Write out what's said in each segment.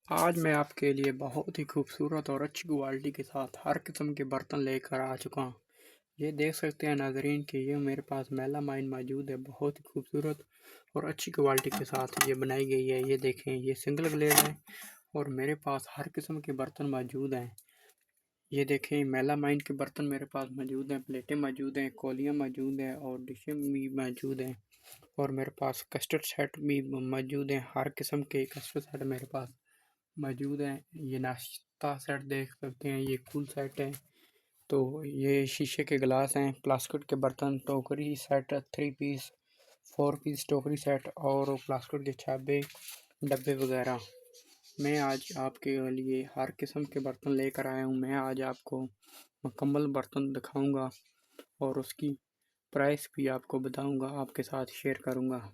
आज मैं आपके लिए बहुत ही खूबसूरत और अच्छी क्वालिटी के साथ हर किस्म के बर्तन लेकर आ चुका हूँ। ये देख सकते हैं नाज़रीन कि ये मेरे पास मेलामाइन मौजूद है, बहुत ही खूबसूरत और अच्छी क्वालिटी के साथ ये बनाई गई है। ये देखें, ये सिंगल ग्लेड है और मेरे पास हर किस्म के बर्तन मौजूद हैं। ये देखें, मेलामाइन के बर्तन मेरे पास मौजूद हैं, प्लेटें मौजूद हैं, कौलियाँ मौजूद हैं और डिशें भी मौजूद हैं। और मेरे पास कस्टर्ड सेट भी मौजूद हैं, हर किस्म के कस्टर्ड सेट मेरे पास मौजूद हैं। ये नाश्ता सेट देख सकते हैं, ये कूल सेट है। तो ये शीशे के गिलास हैं, प्लास्टिक के बर्तन, टोकरी सेट, 3 पीस 4 पीस टोकरी सेट और प्लास्टिक के छाबे डब्बे वगैरह। मैं आज आपके लिए हर किस्म के बर्तन लेकर आया हूँ। मैं आज आपको मुकम्मल बर्तन दिखाऊंगा और उसकी प्राइस भी आपको बताऊंगा, आपके साथ शेयर करूंगा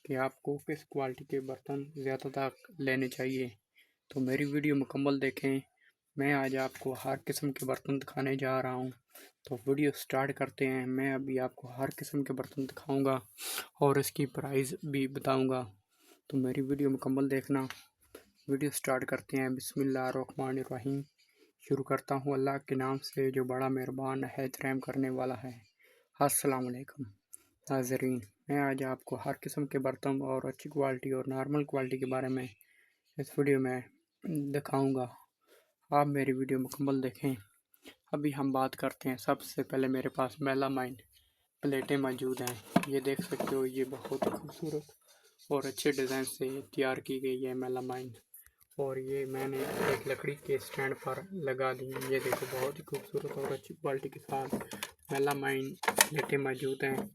कि आपको किस क्वालिटी के बर्तन ज़्यादातर लेने चाहिए। तो मेरी वीडियो मुकम्मल देखें। मैं आज आपको हर किस्म के बर्तन दिखाने जा रहा हूं। तो वीडियो स्टार्ट करते हैं। मैं अभी आपको हर किस्म के बर्तन दिखाऊंगा और इसकी प्राइस भी बताऊंगा। तो मेरी वीडियो मुकम्मल देखना। वीडियो स्टार्ट करते हैं। बिस्मिल्लाहिर्रहमानिर्रहीम। शुरू करता हूं अल्लाह के नाम से जो बड़ा मेहरबान है, रहम करने वाला है। अस्सलाम वालेकुम नाज़रीन, मैं आज आपको हर किस्म के बर्तन और अच्छी क्वालिटी और नॉर्मल क्वालिटी के बारे में इस वीडियो में दिखाऊंगा। आप मेरी वीडियो मुकम्मल देखें। अभी हम बात करते हैं। सबसे पहले मेरे पास मेलामाइन प्लेटें मौजूद हैं। ये देख सकते हो, ये बहुत खूबसूरत और अच्छे डिज़ाइन से तैयार की गई है मेलामाइन। और ये मैंने एक लकड़ी के स्टैंड पर लगा दी। ये देखो, बहुत ही खूबसूरत और अच्छी क्वालिटी के साथ मेलामाइन प्लेटें मौजूद हैं।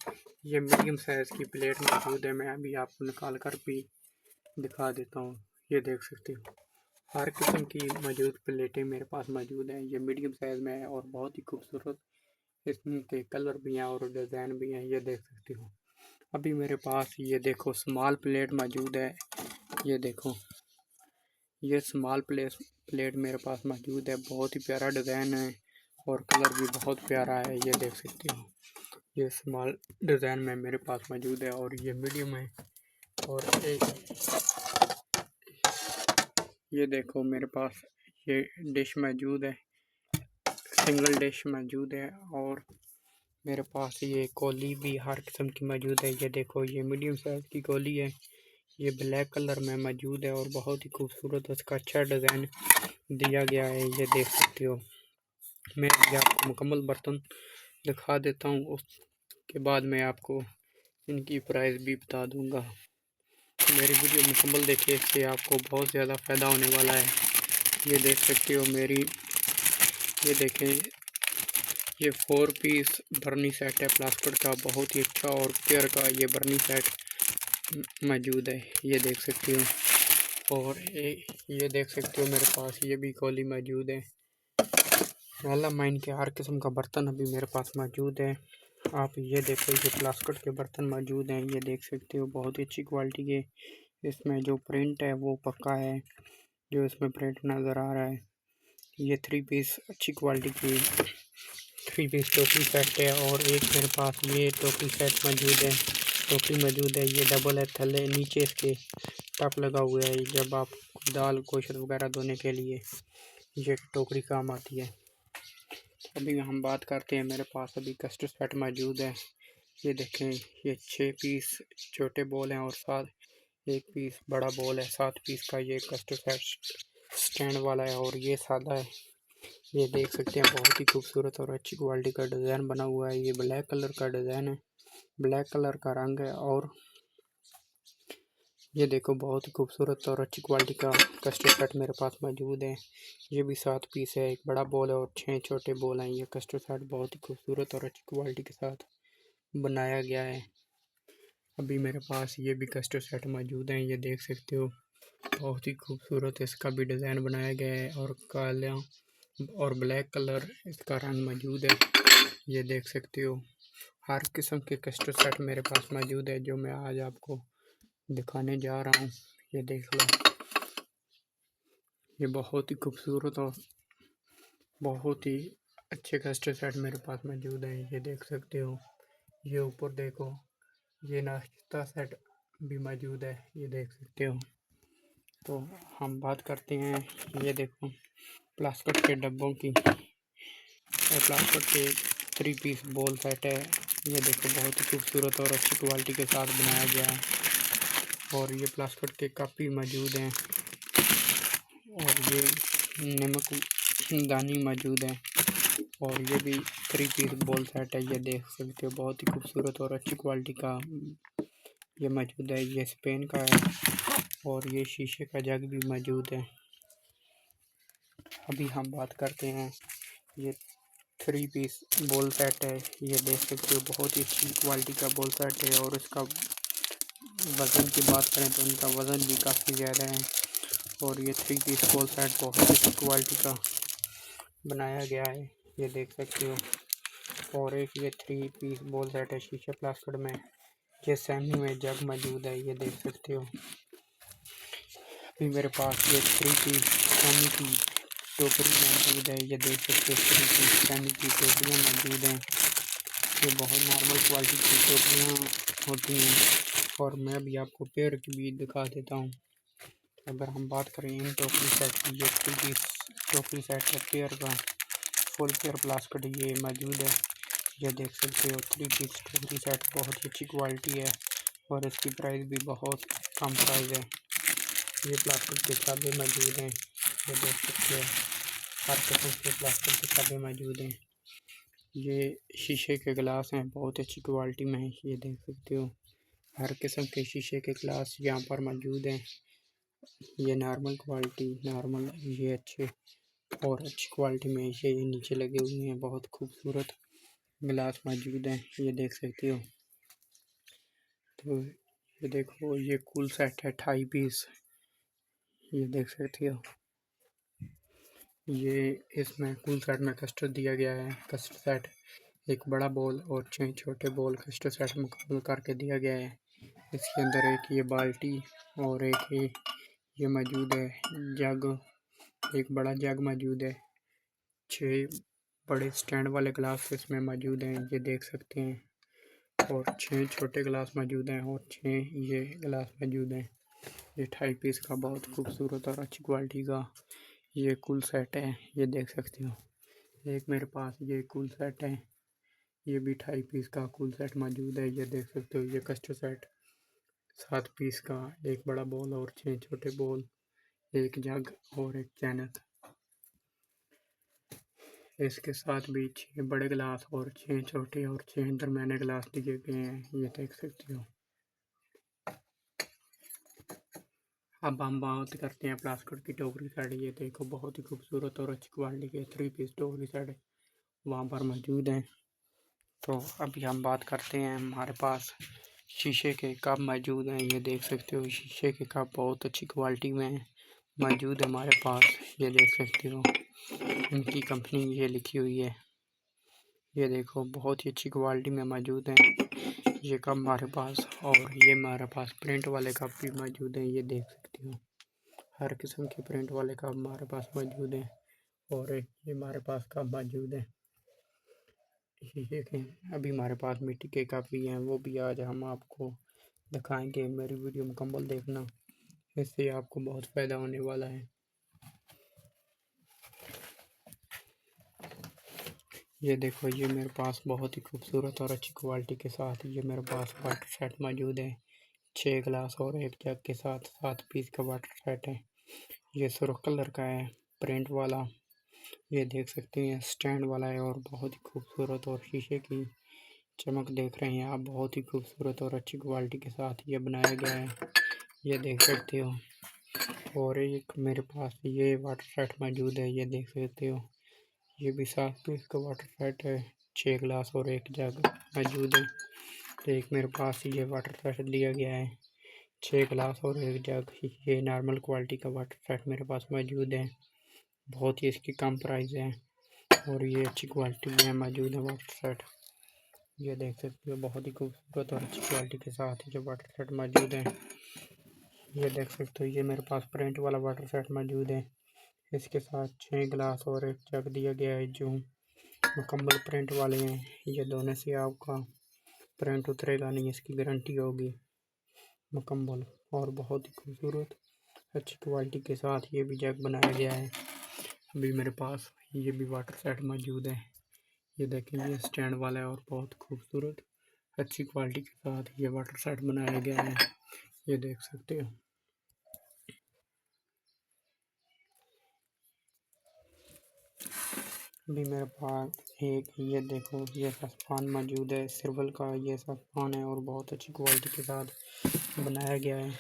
ये मीडियम साइज़ की प्लेट मौजूद है। मैं अभी आपको निकाल कर भी दिखा देता हूँ। ये देख सकते हो, हर किस्म की मौजूद प्लेटें मेरे पास मौजूद हैं। ये मीडियम साइज़ में है और बहुत ही खूबसूरत इसके कलर भी हैं और डिज़ाइन भी हैं। ये देख सकते हो। अभी मेरे पास ये देखो स्मॉल प्लेट मौजूद है। ये देखो, ये स्मॉल प्लेट मेरे पास मौजूद है। बहुत ही प्यारा डिज़ाइन है और कलर भी बहुत प्यारा है। ये देख सकते हो, ये स्मॉल डिज़ाइन में मेरे पास मौजूद है और ये मीडियम है। और एक ये देखो, मेरे पास ये डिश मौजूद है, सिंगल डिश मौजूद है। और मेरे पास ये कोली भी हर किस्म की मौजूद है। ये देखो, ये मीडियम साइज़ की कोली है। ये ब्लैक कलर में मौजूद है और बहुत ही खूबसूरत उसका अच्छा डिज़ाइन दिया गया है। ये देख सकते हो। मैं अभी आपको मुकम्मल बर्तन दिखा देता हूँ, उसके बाद मैं आपको इनकी प्राइस भी बता दूँगा। मेरी वीडियो मुकम्मल देखिए, इससे आपको बहुत ज़्यादा फ़ायदा होने वाला है। ये देख सकते हो मेरी, ये देखें, ये 4 पीस बर्नी सेट है प्लास्टिक का, बहुत ही अच्छा और प्योर का ये बर्नी सेट मौजूद है। ये देख सकते हो। और ये देख सकते हो, मेरे पास ये भी कौली मौजूद है। मेलामाइन के हर किस्म का बर्तन अभी मेरे पास मौजूद है। आप ये देखो, ये प्लास्टिक के बर्तन मौजूद हैं। ये देख सकते हो, बहुत ही अच्छी क्वालिटी के। इसमें जो प्रिंट है वो पक्का है, जो इसमें प्रिंट नज़र आ रहा है। ये 3 पीस अच्छी क्वालिटी की 3 पीस टोकरी सेट है। और एक मेरे पास ये टोकरी सेट मौजूद है, टोकरी मौजूद है। ये डबल है, थल्ले नीचे इसके टप लगा हुआ है। जब आप दाल गोश्त वगैरह धोने के लिए ये टोकरी काम आती है। अभी हम बात करते हैं। मेरे पास अभी कस्टर्ड सेट मौजूद है। ये देखें, ये 6 पीस छोटे बॉल हैं और 1 पीस बड़ा बॉल है। 7 पीस का ये कस्टर्ड सेट स्टैंड वाला है और ये सादा है। ये देख सकते हैं, बहुत ही खूबसूरत और अच्छी क्वालिटी का डिज़ाइन बना हुआ है। ये ब्लैक कलर का डिज़ाइन है, ब्लैक कलर का रंग है। और ये देखो, बहुत ही खूबसूरत और अच्छी क्वालिटी का कस्टर्ड सेट मेरे पास मौजूद है। ये भी 7 पीस है, एक बड़ा बॉल है और 6 छोटे बॉल हैं। ये कस्टर्ड सेट बहुत ही खूबसूरत और अच्छी क्वालिटी के साथ बनाया गया है। अभी मेरे पास ये भी कस्टर्ड सेट मौजूद हैं। ये देख सकते हो, बहुत ही खूबसूरत इसका भी डिज़ाइन बनाया गया है और काला और ब्लैक कलर इसका रंग मौजूद है। ये देख सकते हो, हर किस्म के कस्टर्ड सेट मेरे पास मौजूद है, जो मैं आज आपको दिखाने जा रहा हूँ। ये देख लो, ये बहुत ही खूबसूरत और बहुत ही अच्छे कस्टर्ड सेट मेरे पास मौजूद हैं। ये देख सकते हो, ये ऊपर देखो, ये नाश्ता सेट भी मौजूद है। ये देख सकते हो। तो हम बात करते हैं, ये देखो प्लास्टिक के डब्बों की। ये प्लास्टिक के 3 पीस बॉल सेट है। ये देखो बहुत ही खूबसूरत और अच्छी क्वालिटी के साथ बनाया गया है। और ये प्लास्टिक के कप भी मौजूद हैं और ये नमक दानी मौजूद है। और ये भी 3 पीस बॉल सेट है। ये देख सकते हो बहुत ही खूबसूरत और अच्छी क्वालिटी का ये मौजूद है। ये स्पेन का है और ये शीशे का जग भी मौजूद है। अभी हम बात करते हैं, ये 3 पीस बॉल सेट है। ये देख सकते हो बहुत ही अच्छी क्वालिटी का बॉल सेट है। और इसका वज़न की बात करें तो इनका वज़न भी काफ़ी ज़्यादा है। और ये 3 पीस बॉल सेट बहुत ही अच्छी क्वालिटी का बनाया गया है, ये देख सकते हो। और एक ये 3 पीस बॉल सेट है शीशे प्लास्टिक में। ये सेमी में जग मौजूद है, ये देख सकते हो। अभी मेरे पास ये 3 पीस सेमी की टोकरी मौजूद है। ये देख सकते हो 3 पीस सेमी की टोकरियाँ मौजूद हैं। ये बहुत नॉर्मल क्वालिटी की टोकरियाँ होती हैं। और मैं भी आपको पेयर की भी दिखा देता हूँ। अगर हम बात करें इन टोकरी सेट की, ये 3 पीस टोकरी सेट है पेयर का, फुल पेयर प्लास्टिक ये मौजूद है। ये देख सकते हो 3 पीस टोकरी सेट बहुत ही अच्छी क्वालिटी है और इसकी प्राइस भी बहुत कम प्राइस है। ये प्लास्टिक के छाबे मौजूद हैं, ये देख सकते हो। हर किस्म के प्लास्टिक के छाबे मौजूद हैं। ये शीशे के गिलास हैं, बहुत अच्छी क्वालिटी में है, ये देख सकते हो। हर किस्म के शीशे के गिलास यहाँ पर मौजूद हैं। ये नॉर्मल क्वालिटी, नॉर्मल, ये अच्छे और अच्छी क्वालिटी में ये नीचे लगे हुए हैं। बहुत खूबसूरत गिलास मौजूद हैं, ये देख सकते हो। तो ये देखो ये कूल सेट है 28 पीस, ये देख सकते हो। ये इसमें कूल सेट में कस्टर्ड दिया गया है। कस्टर्ड सेट एक बड़ा बॉल और 6 छोटे बॉल कस्टर्ड सेट मुकम्मल करके दिया गया है। इसके अंदर एक ये बाल्टी और एक ये मौजूद है जग, एक बड़ा जग मौजूद है। 6 बड़े स्टैंड वाले ग्लास इसमें मौजूद हैं, ये देख सकते हैं। और 6 छोटे गिलास मौजूद हैं और 6 ये गिलास मौजूद हैं। ये 28 पीस का बहुत खूबसूरत और अच्छी क्वालिटी का ये कूल सेट है, ये देख सकते हो। एक मेरे पास ये कूल सेट है, ये भी 28 पीस का कूल सेट मौजूद है, ये देख सकते हो। ये कस्टर्ड सेट 7 पीस का, एक बड़ा बॉल और 6 छोटे बॉल, एक जग और एक चैनक। इसके साथ भी 6 बड़े गिलास और 6 छोटे और 6 दरमियाने गिलास दिए गए हैं, ये देख सकते हो। अब हम बात करते हैं प्लास्टिक की टोकरी सेट। ये देखो बहुत ही खूबसूरत और अच्छी क्वालिटी के 3 पीस टोकरी सेट वहाँ पर मौजूद हैं। तो अभी हम बात करते हैं, हमारे पास शीशे के कप मौजूद हैं, ये देख सकते हो। शीशे के कप बहुत अच्छी क्वालिटी में मौजूद है हमारे पास, ये देख सकते हो। इनकी कंपनी ये लिखी हुई है, ये देखो बहुत ही अच्छी क्वालिटी में मौजूद हैं ये कप हमारे पास। और ये हमारे पास प्रिंट वाले कप भी मौजूद हैं, ये देख सकते हो। हर किस्म के प्रिंट वाले कप हमारे पास मौजूद हैं। और ये हमारे पास कप मौजूद है, ये देखें। अभी हमारे पास मिट्टी के कप भी हैं, वो भी आज हम आपको दिखाएंगे। मेरी वीडियो मुकम्मल देखना, इससे आपको बहुत फ़ायदा होने वाला है। ये देखो ये मेरे पास बहुत ही खूबसूरत और अच्छी क्वालिटी के साथ ये मेरे पास वाटर सेट मौजूद है। 6 गिलास और एक जग के साथ 7 पीस का वाटर सेट है। ये सुर्ख कलर का है, प्रिंट वाला, ये देख सकते हैं। स्टैंड वाला है और बहुत ही खूबसूरत और शीशे की चमक देख रहे हैं आप। बहुत ही खूबसूरत और अच्छी क्वालिटी के साथ ये बनाया गया है, ये देख सकते हो। और एक मेरे पास ये वाटर सेट मौजूद है, ये देख सकते हो। ये भी 7 पीस का वाटर सेट है। 6 गिलास और एक जग मौजूद है। तो एक मेरे पास ये वाटर सेट दिया गया है, 6 गिलास और एक जग। ये नॉर्मल क्वालिटी का वाटर सेट मेरे पास मौजूद है, बहुत ही इसकी कम प्राइस है और ये अच्छी क्वालिटी में मौजूद है वाटर सेट। ये देख सकते हो बहुत ही खूबसूरत और अच्छी क्वालिटी के साथ जो वाटर सेट मौजूद है, ये देख सकते हो। ये मेरे पास प्रिंट वाला वाटर सेट मौजूद है। इसके साथ 6 गिलास और एक जग दिया गया है जो मुकम्मल प्रिंट वाले हैं। ये धोने से आपका प्रिंट उतरेगा नहीं, इसकी गारंटी होगी मुकम्मल। और बहुत ही खूबसूरत अच्छी क्वालिटी के साथ ये भी जग बनाया गया है। अभी मेरे पास ये भी वाटर सेट मौजूद है। ये देखें, ये स्टैंड वाला है और बहुत खूबसूरत अच्छी क्वालिटी के साथ ये वाटर सेट बनाया गया है। ये देख सकते हो। अभी मेरे पास एक ये देखो, ये सामान मौजूद है सिल्वर का। ये सामान है और बहुत अच्छी क्वालिटी के साथ बनाया गया है।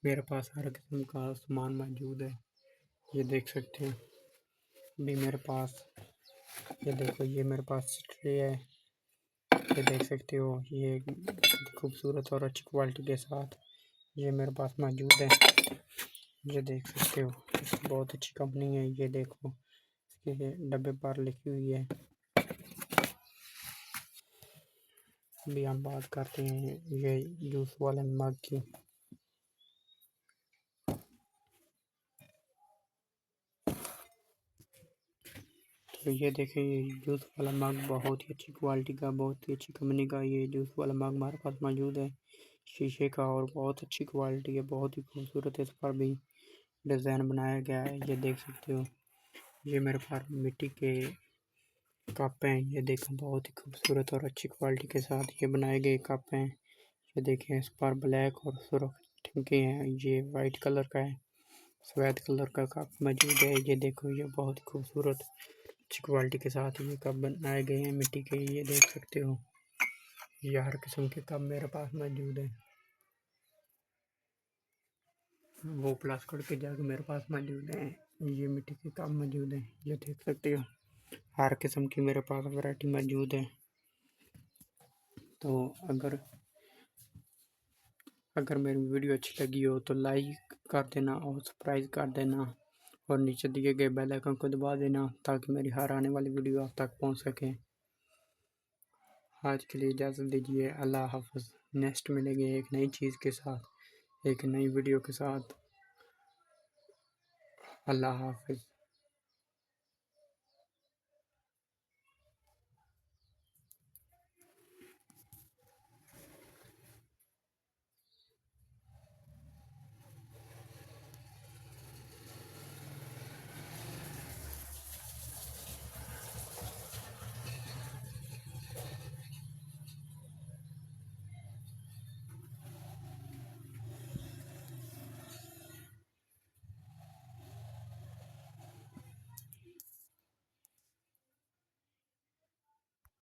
मेरे पास हर किस्म का सामान मौजूद है। ये देख सकते हो। अभी मेरे पास ये देखो, ये मेरे पास ट्रे है। ये देख सकते हो, ये खूबसूरत और अच्छी क्वालिटी के साथ ये मेरे पास मौजूद है। ये देख सकते हो, बहुत अच्छी कंपनी है। ये देखो, इसके डब्बे पर लिखी हुई है। अभी हम बात करते हैं ये जूस वाले मग की। तो ये देखें, ये जूस वाला मग बहुत ही अच्छी क्वालिटी का, बहुत ही अच्छी कंपनी का ये जूस वाला मग हमारे पास मौजूद है, शीशे का, और बहुत अच्छी क्वालिटी है, बहुत ही खूबसूरत। इस पर भी डिज़ाइन बनाया गया है। ये देख सकते हो। ये मेरे पास मिट्टी के कप हैं। ये देखें, बहुत ही खूबसूरत और अच्छी क्वालिटी के साथ ये बनाए गए कप हैं। ये देखें, इस पर ब्लैक और सुर्ख ठिमके हैं। ये वाइट कलर का है, सफ़ेद कलर का कप मौजूद है। ये देखो, ये बहुत खूबसूरत अच्छी क्वालिटी के साथ ये कप बनाए गए हैं मिट्टी के। ये देख सकते हो, ये हर किस्म के कप मेरे पास मौजूद है। वो प्लास्टिक के जग मेरे पास मौजूद हैं। ये मिट्टी के कप मौजूद हैं। ये देख सकते हो, हर किस्म की मेरे पास वैरायटी मौजूद है। तो अगर मेरी वीडियो अच्छी लगी हो तो लाइक कर देना और सब्सक्राइब कर देना, और नीचे दिए गए बेल आइकन को दबा देना ताकि मेरी हर आने वाली वीडियो आप तक पहुंच सके। आज के लिए इजाज़त दीजिए। अल्लाह हाफ़िज़। नेक्स्ट मिलेंगे एक नई चीज़ के साथ, एक नई वीडियो के साथ। अल्लाह हाफ़िज़।